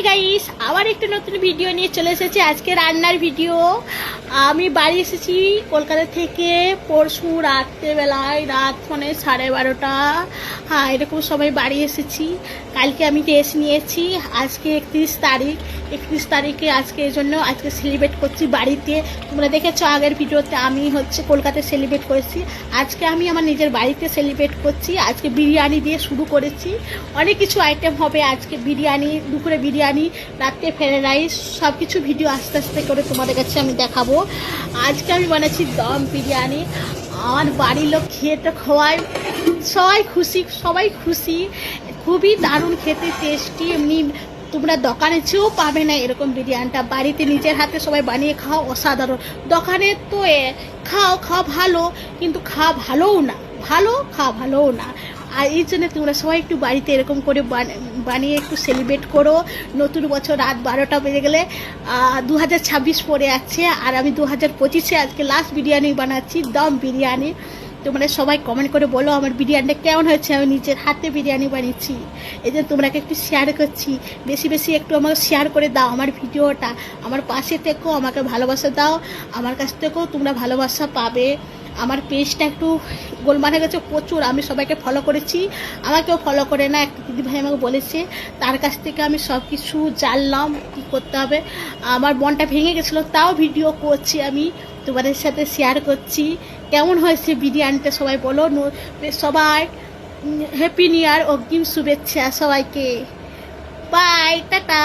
Guys, আবার একটা নতুন ভিডিও নিয়ে চলে এসেছি। আজকে রান্নার ভিডিও। আমি বাড়ি এসেছি কলকাতা থেকে পরশু রাত্রেবেলায়, রাত মানে 12:30। হ্যাঁ, এরকম সময় বাড়ি এসেছি। কালকে আমি টেস্ট নিয়েছি। আজকে 31 তারিখ। 31 তারিখে আজকে এই জন্য আজকে সেলিব্রেট করছি বাড়িতে। তোমরা দেখেছো আগের ভিডিওতে আমি কলকাতায় সেলিব্রেট করেছি। আজকে আমি আমার নিজের বাড়িতে সেলিব্রেট করছি। আজকে বিরিয়ানি দিয়ে শুরু করেছি। অনেক কিছু আইটেম হবে আজকে। বিরিয়ানি, দুপুরে বিরিয়ানি, রাত্রে ফ্রাইড রাইস, সব কিছু ভিডিও আস্তে আস্তে করে তোমাদের কাছে আমি দেখাবো। আজকে আমি বানাচ্ছি দম বিরিয়ানি। আমার বাড়ির লোক খেয়ে তো খাওয়ায়, সবাই খুশি। খুবই দারুণ খেতে, টেস্টি। এমনি তোমরা দোকানে চেয়েও পাবে না এরকম বিরিয়ানিটা। বাড়িতে নিজের হাতে সবাই বানিয়ে খাও, অসাধারণ। দোকানে তো খাওয়া ভালো, কিন্তু খাওয়া ভালোও না। আর এই জন্য তোমরা সবাই একটু বাড়িতে এরকম করে বানিয়ে একটু সেলিব্রেট করো। নতুন বছর রাত 12টা বেজে গেলে 2026 পরে আছে, আর আমি 2025-এ আজকে লাস্ট বিরিয়ানি বানাচ্ছি, দম বিরিয়ানি। তোমরা সবাই কমেন্ট করে বলো আমার বিরিয়ানিটা কেমন হয়েছে। আমি নিজের হাতে বিরিয়ানি বানিয়েছি, এই জন্য তোমরাকে একটু শেয়ার করছি। বেশি একটু আমাকে শেয়ার করে দাও আমার ভিডিওটা। আমার পাশে থেকেও আমাকে ভালোবাসা দাও। আমার কাছ থেকেও তোমরা ভালোবাসা পাবে। আমার পেজটা একটু গোলমাল হয়ে গেছে প্রচুর। আমি সবাইকে ফলো করেছি, আমাকেও ফলো করে না। একটা দিদিভাই আমাকে বলেছে, তার কাছ থেকে আমি সব কিছু জানলাম কী করতে হবে। আমার মনটা ভেঙে গেছিলো, তাও ভিডিও করছি আমি, তোমাদের সাথে শেয়ার করছি। কেমন হয়েছে বিরিয়ানিটা সবাই বলো। সবাই হ্যাপি নিউ ইয়ার, অগ্রিম শুভেচ্ছা সবাইকে। Bye, tata.